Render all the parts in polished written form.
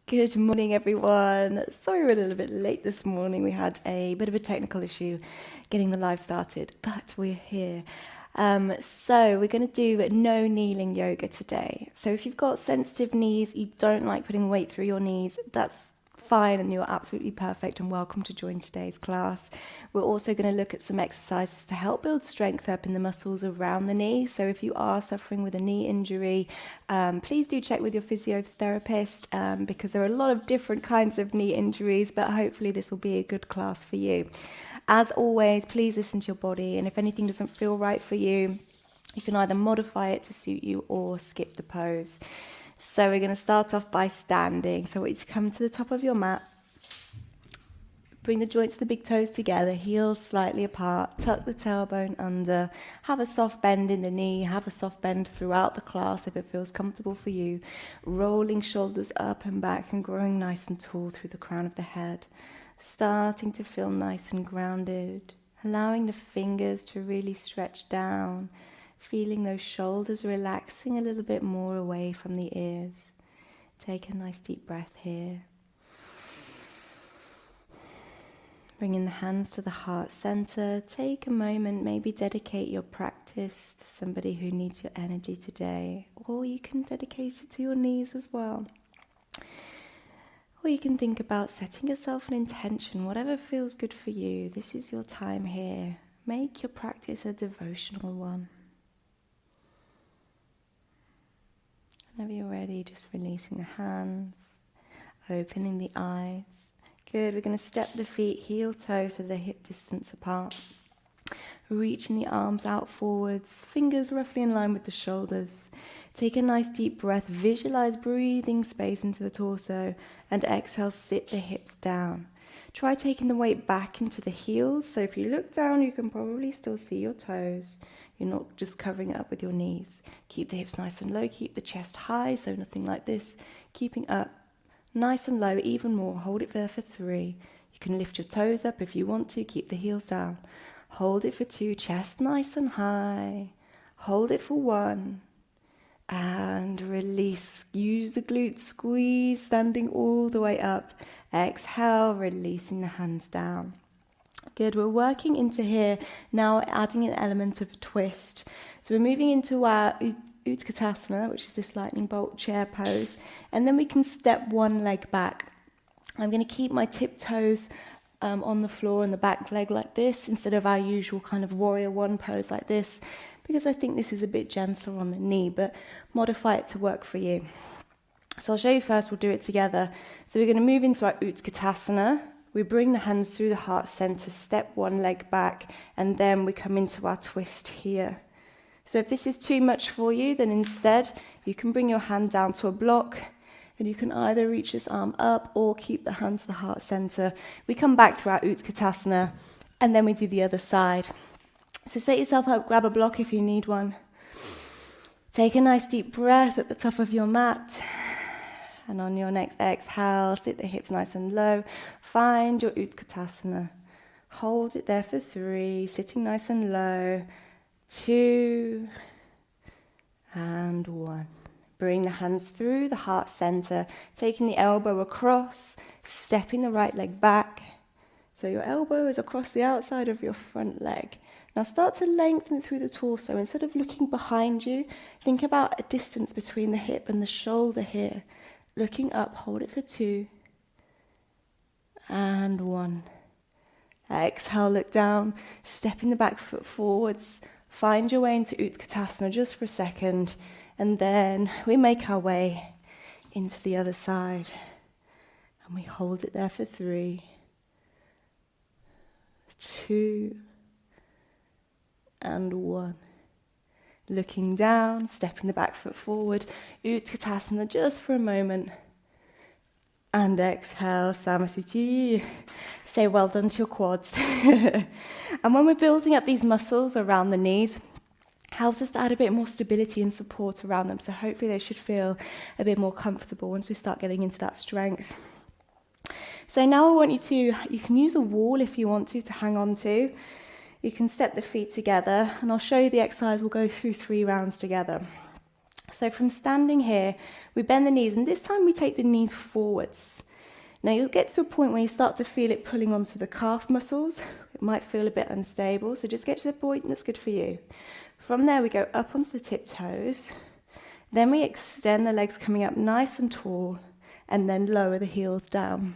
Good morning, everyone. Sorry we're a little bit late this morning. We had a bit of a technical issue getting the live started, but we're here. So we're going to do no kneeling yoga today. So if you've got sensitive knees, you don't like putting weight through your knees, that's fine and you're absolutely perfect and welcome to join today's class. We're also going to look at some exercises to help build strength up in the muscles around the knee. So if you are suffering with a knee injury, please do check with your physiotherapist because there are a lot of different kinds of knee injuries, but hopefully this will be a good class for you. As always, please listen to your body, and if anything doesn't feel right for you, you can either modify it to suit you or skip the pose. So we're going to start off by standing. So I want you to come to the top of your mat. Bring the joints of the big toes together, heels slightly apart, tuck the tailbone under, have a soft bend in the knee, have a soft bend throughout the class if it feels comfortable for you, rolling shoulders up and back and growing nice and tall through the crown of the head, starting to feel nice and grounded, allowing the fingers to really stretch down, feeling those shoulders relaxing a little bit more away from the ears. Take a nice deep breath here. Bringing the hands to the heart center. Take a moment, maybe dedicate your practice to somebody who needs your energy today. Or you can dedicate it to your knees as well. Or you can think about setting yourself an intention, whatever feels good for you. This is your time here. Make your practice a devotional one. Whenever you're ready, just releasing the hands, opening the eyes. Good, we're going to step the feet heel toe so they're hip distance apart. Reaching the arms out forwards, fingers roughly in line with the shoulders. Take a nice deep breath, visualize breathing space into the torso, and exhale, sit the hips down. Try taking the weight back into the heels, so if you look down you can probably still see your toes. You're not just covering it up with your knees. Keep the hips nice and low, keep the chest high, so nothing like this. Keeping up. Nice and low, even more. Hold it there for 3. You can lift your toes up if you want to. Keep the heels down. Hold it for 2. Chest nice and high. Hold it for 1. And release. Use the glutes. Squeeze, standing all the way up. Exhale, releasing the hands down. Good. We're working into here now, adding an element of a twist. So we're moving into our Katasana, which is this lightning bolt chair pose, and then we can step one leg back. I'm going to keep my tiptoes on the floor and the back leg like this instead of our usual kind of warrior one pose like this, because I think this is a bit gentler on the knee, but modify it to work for you. So I'll show you first, we'll do it together. So we're going to move into our Katasana. We bring the hands through the heart center, step one leg back, and then we come into our twist here. So if this is too much for you, then instead you can bring your hand down to a block and you can either reach this arm up or keep the hand to the heart center. We come back through our Katasana and then we do the other side. So set yourself up, grab a block if you need one. Take a nice deep breath at the top of your mat. And on your next exhale, sit the hips nice and low. Find your Katasana. Hold it there for 3, sitting nice and low. 2 and 1. Bring the hands through the heart center, taking the elbow across, stepping the right leg back. So your elbow is across the outside of your front leg. Now start to lengthen through the torso. Instead of looking behind you, think about a distance between the hip and the shoulder here. Looking up, hold it for 2 and 1. Exhale, look down, stepping the back foot forwards. Find your way into Utkatasana just for a second, and then we make our way into the other side. And we hold it there for 3, 2, and 1. Looking down, stepping the back foot forward, Utkatasana just for a moment. And exhale, Samasthiti. Say well done to your quads. And when we're building up these muscles around the knees, helps us to add a bit more stability and support around them. So hopefully they should feel a bit more comfortable once we start getting into that strength. So now I want you can use a wall if you want to hang on to. You can step the feet together, and I'll show you the exercise. We'll go through 3 rounds together. So from standing here, we bend the knees, and this time we take the knees forwards. Now you'll get to a point where you start to feel it pulling onto the calf muscles. It might feel a bit unstable, so just get to the point that's good for you. From there, we go up onto the tiptoes. Then we extend the legs coming up nice and tall, and then lower the heels down.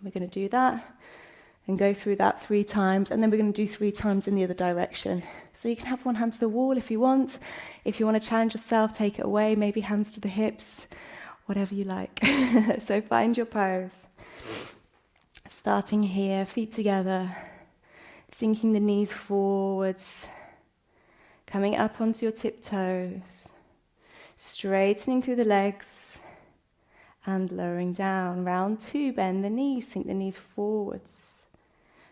We're going to do that and go through that 3 times, and then we're going to do 3 times in the other direction. So you can have one hand to the wall if you want. If you want to challenge yourself, take it away, maybe hands to the hips, whatever you like. So find your pose. Starting here, feet together, sinking the knees forwards, coming up onto your tiptoes, straightening through the legs, and lowering down. Round 2, bend the knees, sink the knees forwards.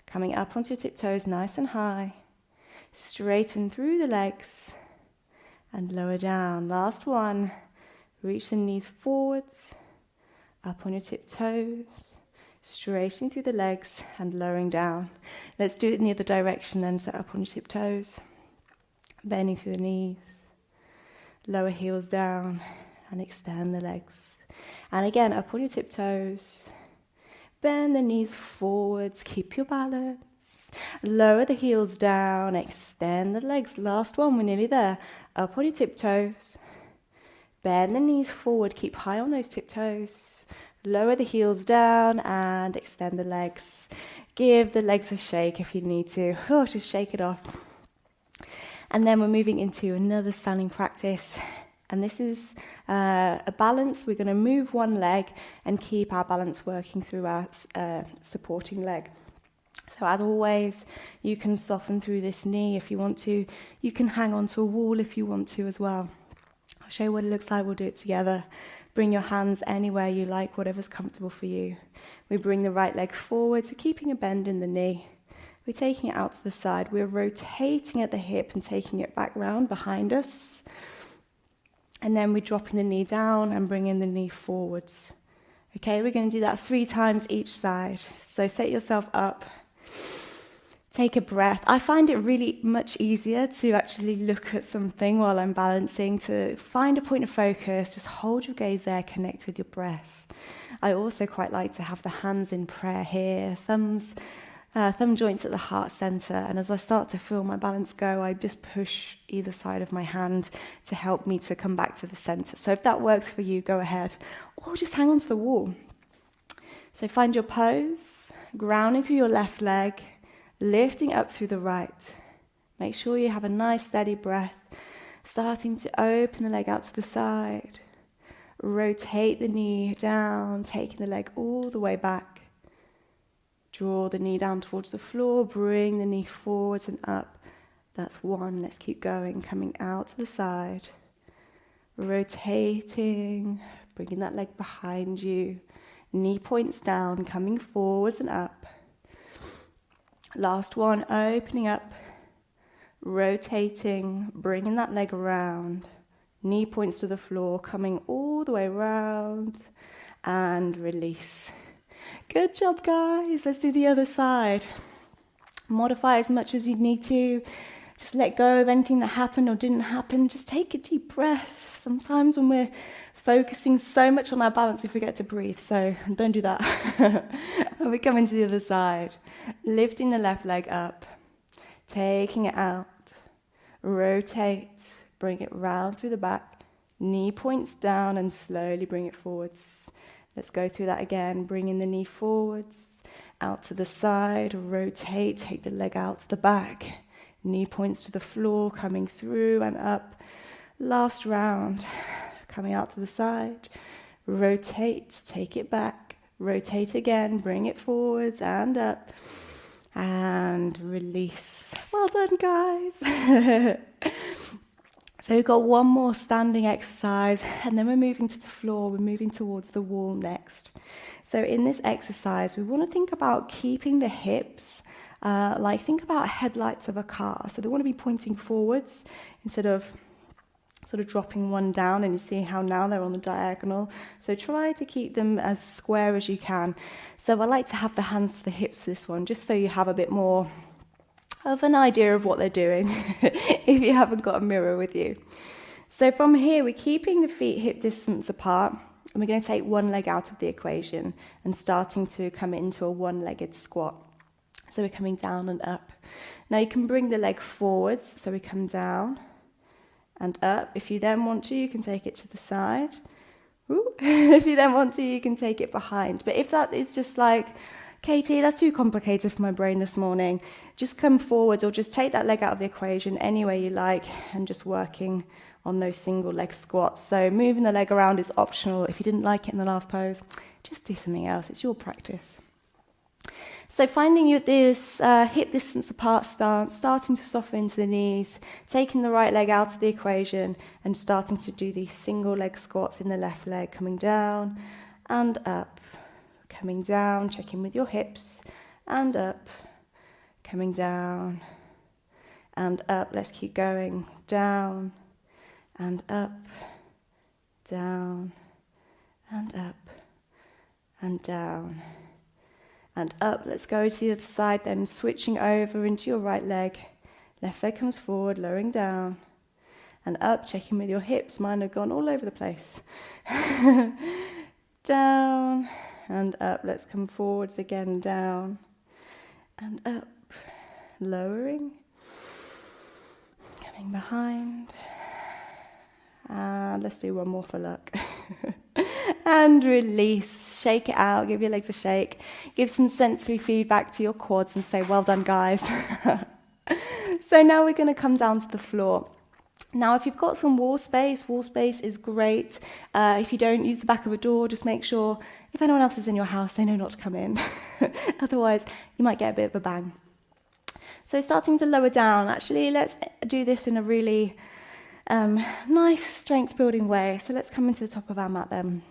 Coming up onto your tiptoes, nice and high. Straighten through the legs, and lower down. Last one, reach the knees forwards, up on your tiptoes, straightening through the legs, and lowering down. Let's do it in the other direction then, so up on your tiptoes, bending through the knees, lower heels down, and extend the legs. And again, up on your tiptoes, bend the knees forwards, keep your balance. Lower the heels down, extend the legs. Last one, we're nearly there. Up on your tiptoes, bend the knees forward, keep high on those tiptoes. Lower the heels down and extend the legs. Give the legs a shake if you need to. Oh, just shake it off. And then we're moving into another standing practice. And this is a balance. We're going to move one leg and keep our balance working through our supporting leg. So as always, you can soften through this knee if you want to. You can hang onto a wall if you want to as well. I'll show you what it looks like. We'll do it together. Bring your hands anywhere you like, whatever's comfortable for you. We bring the right leg forward, so keeping a bend in the knee. We're taking it out to the side. We're rotating at the hip and taking it back round behind us. And then we're dropping the knee down and bringing the knee forwards. Okay, we're going to do that 3 times each side. So set yourself up. Take a breath. I find it really much easier to actually look at something while I'm balancing, to find a point of focus, just hold your gaze there, connect with your breath. I also quite like to have the hands in prayer here, thumb joints at the heart center, and as I start to feel my balance go, I just push either side of my hand to help me to come back to the center. So if that works for you, go ahead, or just hang on to the wall. So find your pose, grounding through your left leg, lifting up through the right. Make sure you have a nice steady breath, starting to open the leg out to the side. Rotate the knee down, taking the leg all the way back. Draw the knee down towards the floor, bring the knee forwards and up. That's 1, let's keep going, coming out to the side. Rotating, bringing that leg behind you. Knee points down, coming forwards and up. Last one, opening up, rotating, bringing that leg around. Knee points to the floor, coming all the way around, and release. Good job, guys. Let's do the other side. Modify as much as you need to. Just let go of anything that happened or didn't happen. Just take a deep breath. Sometimes when we're focusing so much on our balance, we forget to breathe. So don't do that. And we come into the other side. Lifting the left leg up. Taking it out. Rotate. Bring it round through the back. Knee points down and slowly bring it forwards. Let's go through that again. Bringing the knee forwards. Out to the side. Rotate. Take the leg out to the back. Knee points to the floor. Coming through and up. Last round. Coming out to the side. Rotate. Take it back. Rotate again. Bring it forwards and up. And release. Well done, guys. So we've got one more standing exercise, and then we're moving to the floor. We're moving towards the wall next. So in this exercise, we want to think about keeping the hips, think about headlights of a car. So they want to be pointing forwards instead of sort of dropping one down, and you see how now they're on the diagonal. So try to keep them as square as you can. So I like to have the hands to the hips this one, just so you have a bit more of an idea of what they're doing if you haven't got a mirror with you. So from here, we're keeping the feet hip distance apart, and we're going to take one leg out of the equation and starting to come into a one-legged squat. So we're coming down and up. Now you can bring the leg forwards, so we come down and up. If you then want to, you can take it to the side. Ooh. If you then want to, you can take it behind. But if that is just like, Katie, that's too complicated for my brain this morning, just come forwards or just take that leg out of the equation any way you like and just working on those single leg squats. So moving the leg around is optional. If you didn't like it in the last pose, just do something else. It's your practice. So finding this hip distance apart stance, starting to soften into the knees, taking the right leg out of the equation and starting to do these single leg squats in the left leg, coming down and up, coming down, checking with your hips, and up, coming down and up. Let's keep going, down and up, down and up and down and up. Let's go to the other side then, switching over into your right leg. Left leg comes forward, lowering down and up, checking with your hips. Mine have gone all over the place. Down and up. Let's come forwards again, down and up, lowering, coming behind. And let's do one more for luck. And release, shake it out, give your legs a shake, give some sensory feedback to your quads and say, well done, guys. So now we're going to come down to the floor. Now, if you've got some wall space is great. If you don't, use the back of a door. Just make sure if anyone else is in your house, they know not to come in. Otherwise, you might get a bit of a bang. So starting to lower down, actually, let's do this in a really nice strength building way. So let's come into the top of our mat then.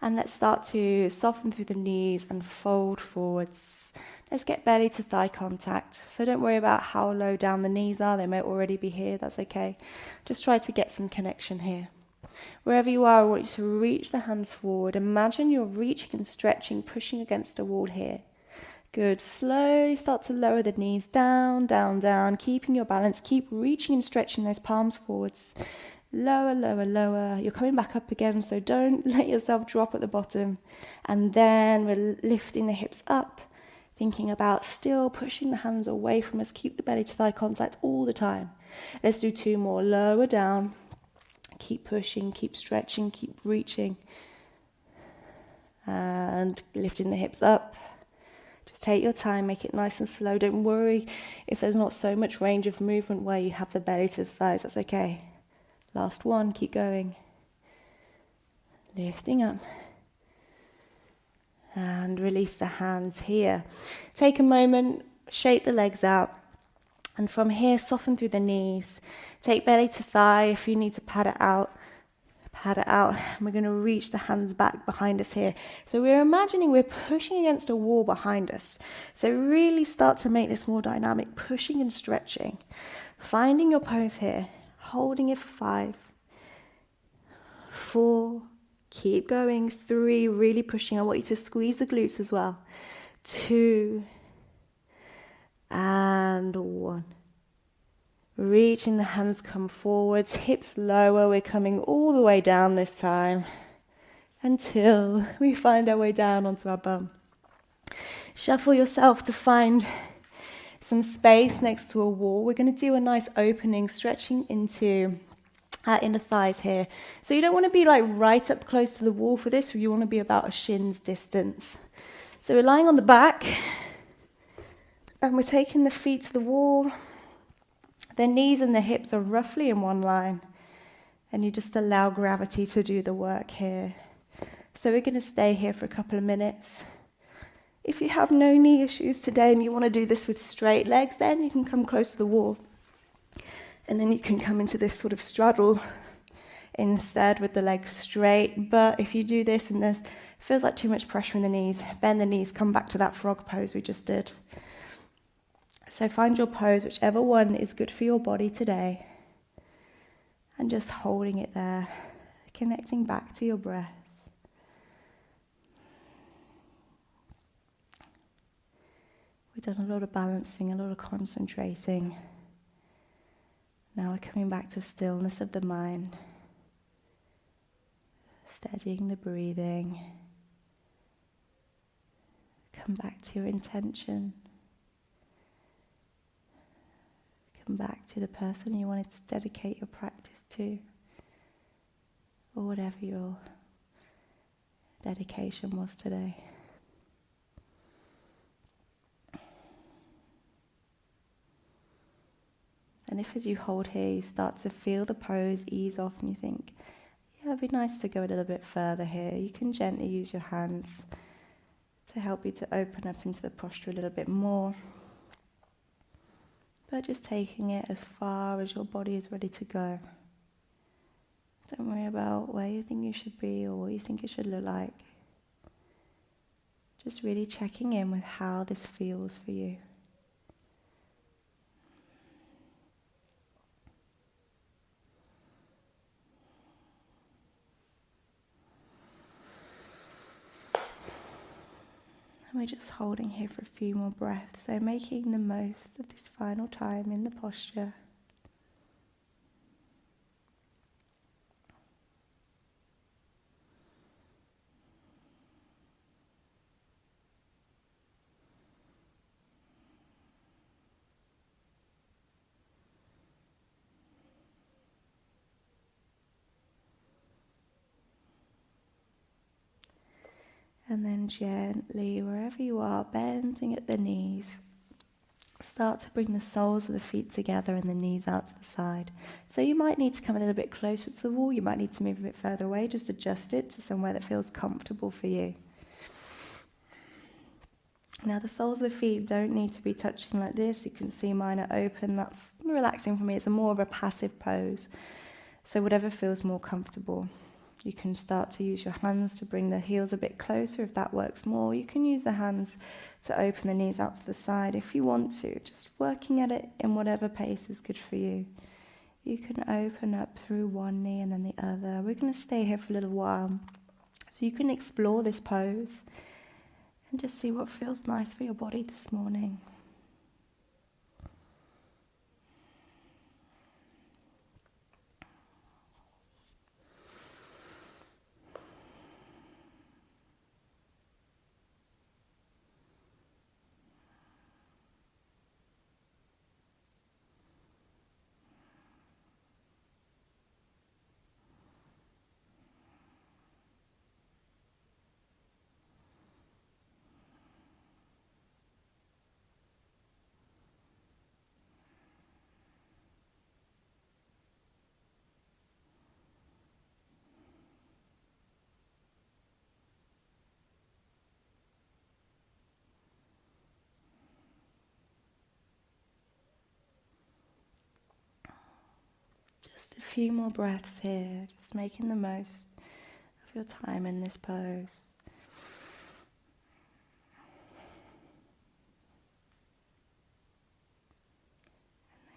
And let's start to soften through the knees and fold forwards. Let's get belly to thigh contact. So don't worry about how low down the knees are. They may already be here. That's okay. Just try to get some connection here. Wherever you are, I want you to reach the hands forward. Imagine you're reaching and stretching, pushing against a wall here. Good. Slowly start to lower the knees down, down, down. Keeping your balance. Keep reaching and stretching those palms forwards. Lower, lower, lower. You're coming back up again, so don't let yourself drop at the bottom. And then we're lifting the hips up, thinking about still pushing the hands away from us. Keep the belly to thigh contact all the time. Let's do two more. Lower down. Keep pushing, keep stretching, keep reaching. And lifting the hips up. Just take your time, make it nice and slow. Don't worry if there's not so much range of movement where you have the belly to the thighs. That's okay. Last one, keep going. Lifting up. And release the hands here. Take a moment, shake the legs out. And from here, soften through the knees. Take belly to thigh. If you need to pad it out, pad it out. And we're going to reach the hands back behind us here. So we're imagining we're pushing against a wall behind us. So really start to make this more dynamic, pushing and stretching. Finding your pose here. Holding it for 5, 4, keep going, 3, really pushing. I want you to squeeze the glutes as well. 2, and 1. Reaching the hands come forwards, hips lower. We're coming all the way down this time until we find our way down onto our bum. Shuffle yourself to find some space next to a wall. We're going to do a nice opening, stretching into our inner thighs here. So you don't want to be like right up close to the wall for this. You want to be about a shin's distance. So we're lying on the back and we're taking the feet to the wall. The knees and the hips are roughly in one line. And you just allow gravity to do the work here. So we're going to stay here for a couple of minutes. If you have no knee issues today and you want to do this with straight legs, then you can come close to the wall. And then you can come into this sort of straddle instead with the legs straight. But if you do this and this feels like too much pressure in the knees, bend the knees, come back to that frog pose we just did. So find your pose, whichever one is good for your body today. And just holding it there, connecting back to your breath. We've done a lot of balancing, a lot of concentrating. Now we're coming back to stillness of the mind, steadying the breathing. Come back to your intention. Come back to the person you wanted to dedicate your practice to, or whatever your dedication was today. And if as you hold here you start to feel the pose ease off and you think, yeah, it'd be nice to go a little bit further here, you can gently use your hands to help you to open up into the posture a little bit more. But just taking it as far as your body is ready to go. Don't worry about where you think you should be or what you think it should look like. Just really checking in with how this feels for you. And we're just holding here for a few more breaths, so making the most of this final time in the posture. And then gently, wherever you are, bending at the knees, start to bring the soles of the feet together and the knees out to the side. So you might need to come a little bit closer to the wall, you might need to move a bit further away, just adjust it to somewhere that feels comfortable for you. Now the soles of the feet don't need to be touching like this. You can see mine are open. That's relaxing for me. It's more of a passive pose. So whatever feels more comfortable. You can start to use your hands to bring the heels a bit closer if that works more. You can use the hands to open the knees out to the side if you want to. Just working at it in whatever pace is good for you. You can open up through one knee and then the other. We're going to stay here for a little while. So you can explore this pose and just see what feels nice for your body this morning. A few more breaths here, just making the most of your time in this pose.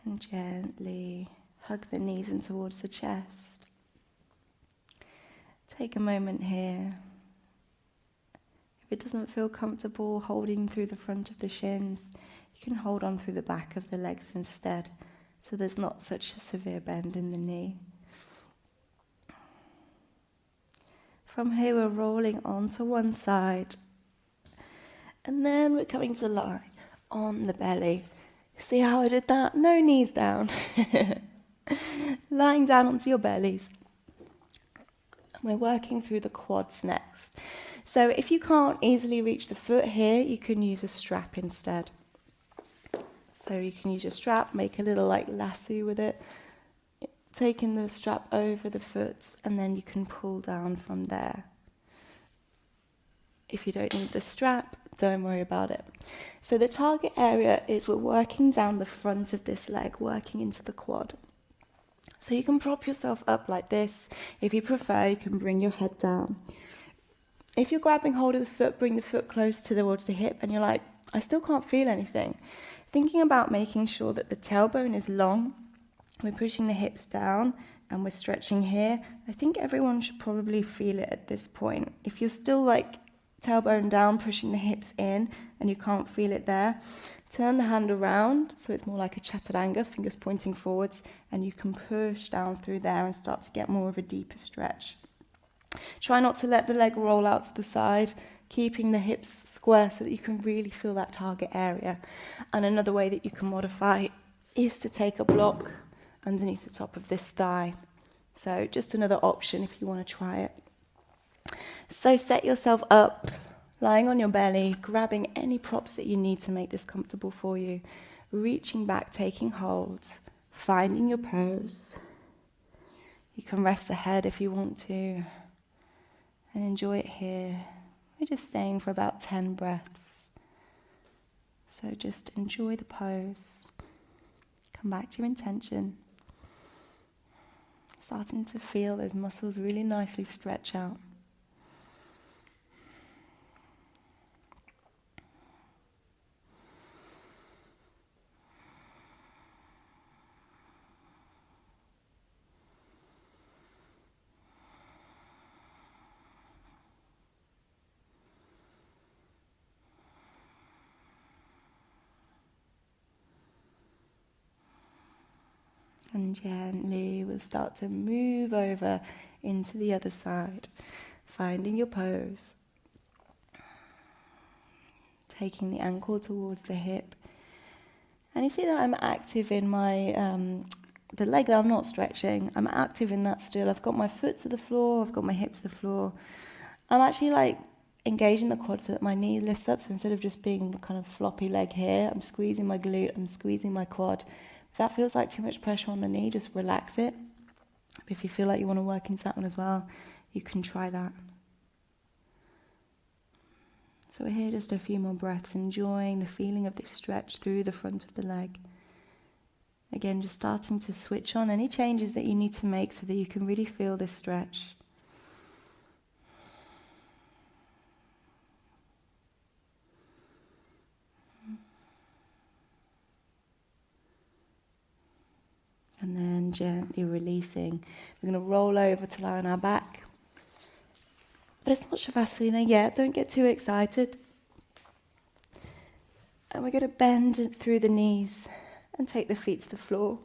And then gently hug the knees in towards the chest. Take a moment here. If it doesn't feel comfortable holding through the front of the shins, you can hold on through the back of the legs instead. So there's not such a severe bend in the knee. From here we're rolling onto one side. And then we're coming to lie on the belly. See how I did that? No knees down. Lying down onto your bellies. We're working through the quads next. So if you can't easily reach the foot here, you can use a strap instead. So you can use your strap, make a little like lasso with it, taking the strap over the foot, and then you can pull down from there. If you don't need the strap, don't worry about it. So the target area is we're working down the front of this leg, working into the quad. So you can prop yourself up like this. If you prefer, you can bring your head down. If you're grabbing hold of the foot, bring the foot close towards the hip, and you're like, I still can't feel anything. Thinking about making sure that the tailbone is long, we're pushing the hips down and we're stretching here. I think everyone should probably feel it at this point. If you're still like tailbone down, pushing the hips in, and you can't feel it there. Turn the hand around, so it's more like a chaturanga, fingers pointing forwards, and you can push down through there and start to get more of a deeper stretch. Try not to let the leg roll out to the side, keeping the hips square so that you can really feel that target area. And another way that you can modify is to take a block underneath the top of this thigh. So just another option if you want to try it. So set yourself up, lying on your belly, grabbing any props that you need to make this comfortable for you, reaching back, taking hold, finding your pose. You can rest the head if you want to, and enjoy it here. We're just staying for about 10 breaths. So just enjoy the pose. Come back to your intention. Starting to feel those muscles really nicely stretch out. And gently we'll start to move over into the other side, finding your pose. Taking the ankle towards the hip. And you see that I'm active in my, the leg that I'm not stretching, I'm active in that still. I've got my foot to the floor, I've got my hip to the floor. I'm actually like engaging the quad so that my knee lifts up, so instead of just being kind of floppy leg here, I'm squeezing my glute, I'm squeezing my quad. If that feels like too much pressure on the knee, just relax it. If you feel like you want to work into that one as well, you can try that. So we're here just a few more breaths, enjoying the feeling of this stretch through the front of the leg. Again, just starting to switch on any changes that you need to make so that you can really feel this stretch. And then gently releasing. We're going to roll over to lie on our back. But it's not Shavasana yet, don't get too excited. And we're going to bend through the knees and take the feet to the floor.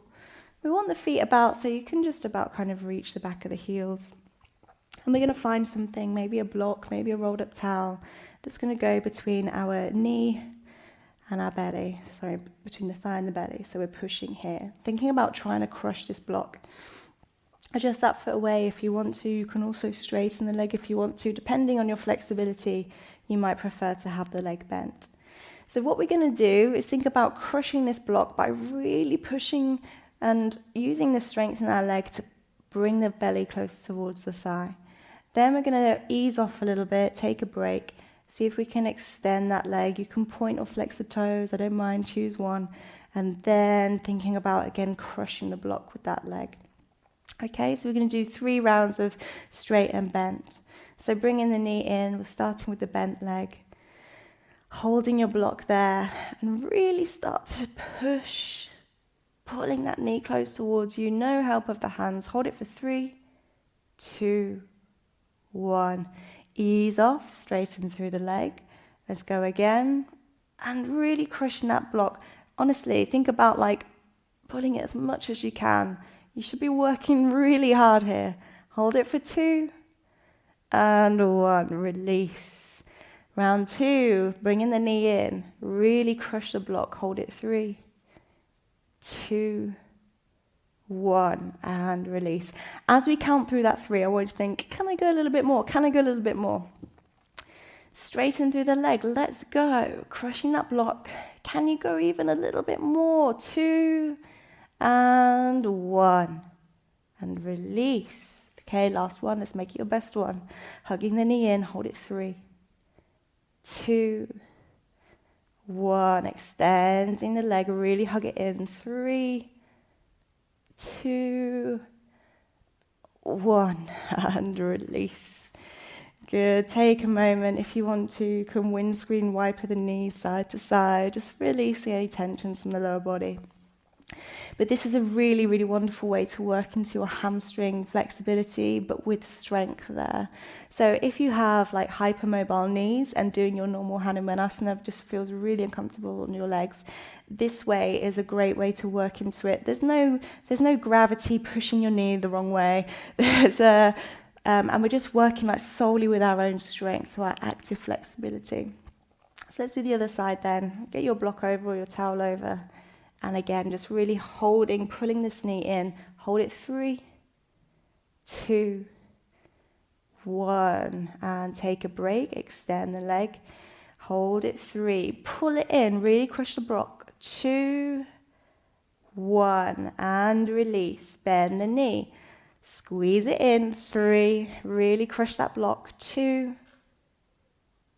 We want the feet about, so you can just about kind of reach the back of the heels. And we're going to find something, maybe a block, maybe a rolled up towel, that's going to go between our knee and our belly, sorry, between the thigh and the belly. So we're pushing here, thinking about trying to crush this block. Adjust that foot away if you want to. You can also straighten the leg if you want to. Depending on your flexibility, you might prefer to have the leg bent. So what we're going to do is think about crushing this block by really pushing and using the strength in our leg to bring the belly close towards the thigh. Then we're going to ease off a little bit, take a break, see if we can extend that leg. You can point or flex the toes, I don't mind, choose one. And then thinking about, again, crushing the block with that leg. Okay, so we're going to do 3 rounds of straight and bent. So bringing the knee in, we're starting with the bent leg. Holding your block there and really start to push, pulling that knee close towards you. No help of the hands. Hold it for 3, 2, 1. Ease off, straighten through the leg. Let's go again. And really crushing that block. Honestly, think about like pulling it as much as you can. You should be working really hard here. Hold it for 2 and 1. Release. Round 2, bringing the knee in. Really crush the block. Hold it 3, 2, 1, and release. As we count through that 3, I want you to think, can I go a little bit more? Can I go a little bit more? Straighten through the leg. Let's go. Crushing that block. Can you go even a little bit more? 2 and 1. And release. Okay, last one. Let's make it your best one. Hugging the knee in. Hold it 3, 2, 1. Extending the leg. Really hug it in. 3, 2, 1. And release. Good. Take a moment. If you want to, you can windscreen wiper the knees side to side. Just releasing any tensions from the lower body. But this is a really, really wonderful way to work into your hamstring flexibility, but with strength there. So if you have like hypermobile knees and doing your normal Hanumanasana just feels really uncomfortable on your legs, this way is a great way to work into it. There's no gravity pushing your knee the wrong way. And we're just working like solely with our own strength, so our active flexibility. So let's do the other side then. Get your block over or your towel over. And again, just really holding, pulling this knee in. Hold it 3, 2, 1. And take a break, extend the leg. Hold it 3, pull it in, really crush the block. 2, 1, and release. Bend the knee. Squeeze it in, 3, really crush that block. 2,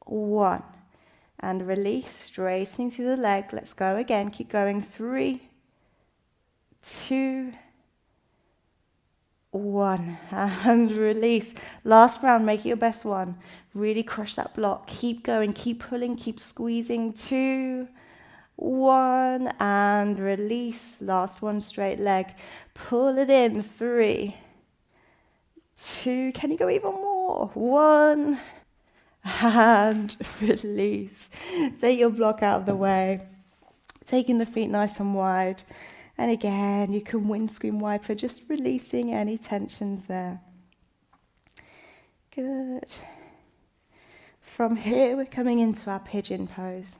1. And release, straightening through the leg. Let's go again. Keep going. 3, 2, 1. And release. Last round, make it your best one. Really crush that block. Keep going. Keep pulling. Keep squeezing. 2, 1. And release. Last one, straight leg. Pull it in. 3, 2. Can you go even more? 1. And release. Take your block out of the way. Taking the feet nice and wide. And again, you can windscreen wiper, just releasing any tensions there. Good. From here, we're coming into our pigeon pose.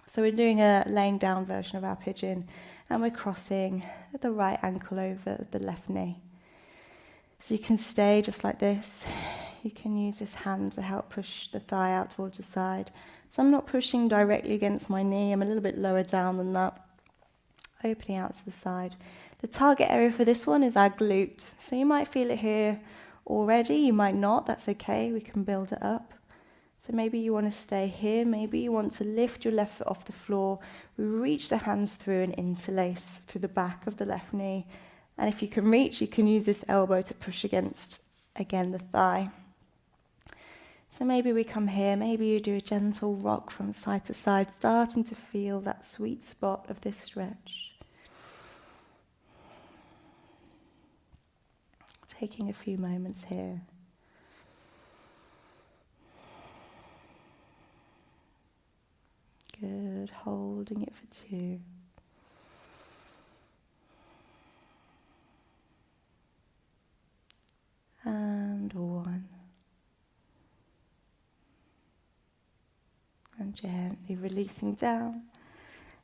So we're doing a laying down version of our pigeon, and we're crossing the right ankle over the left knee. So you can stay just like this. You can use this hand to help push the thigh out towards the side. So I'm not pushing directly against my knee. I'm a little bit lower down than that. Opening out to the side. The target area for this one is our glute. So you might feel it here already. You might not. That's okay. We can build it up. So maybe you want to stay here. Maybe you want to lift your left foot off the floor. We reach the hands through and interlace through the back of the left knee. And if you can reach, you can use this elbow to push against, again, the thigh. So maybe we come here, maybe you do a gentle rock from side to side, starting to feel that sweet spot of this stretch. Taking a few moments here. Good, holding it for 2. And 1. And gently releasing down.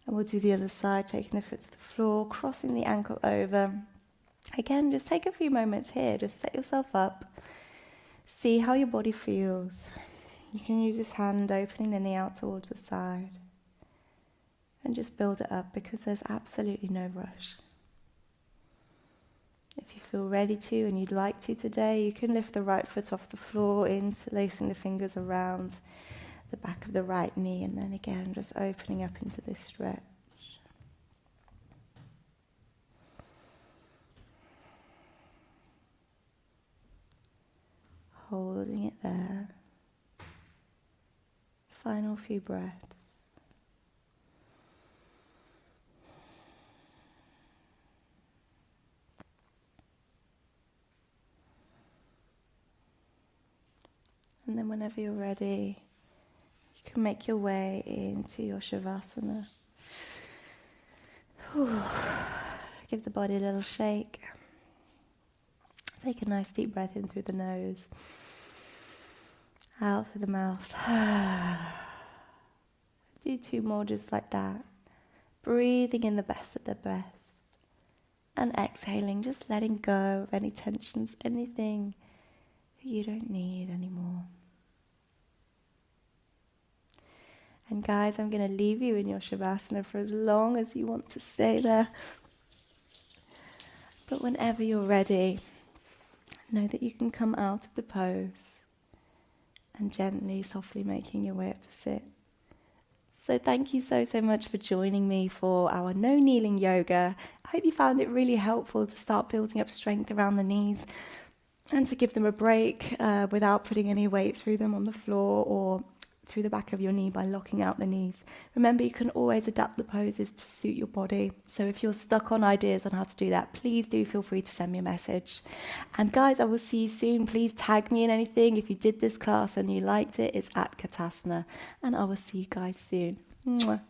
And we'll do the other side, taking the foot to the floor, crossing the ankle over. Again, just take a few moments here, just set yourself up. See how your body feels. You can use this hand, opening the knee out towards the side. And just build it up, because there's absolutely no rush. If you feel ready to and you'd like to today, you can lift the right foot off the floor, interlacing the fingers around the back of the right knee, and then again just opening up into this stretch. Holding it there. Final few breaths. And then whenever you're ready, you can make your way into your Shavasana. Give the body a little shake. Take a nice deep breath in through the nose. Out through the mouth. Do 2 more just like that. Breathing in the best of the breath. And exhaling, just letting go of any tensions, anything that you don't need anymore. And guys, I'm going to leave you in your Shavasana for as long as you want to stay there. But whenever you're ready, know that you can come out of the pose and gently, softly making your way up to sit. So thank you so much for joining me for our no kneeling yoga. I hope you found it really helpful to start building up strength around the knees and to give them a break without putting any weight through them on the floor or through the back of your knee by locking out the knees. Remember, you can always adapt the poses to suit your body. So if you're stuck on ideas on how to do that, please do feel free to send me a message. And guys, I will see you soon. Please tag me in anything. If you did this class and you liked it, it's at Katasana. And I will see you guys soon. Mwah.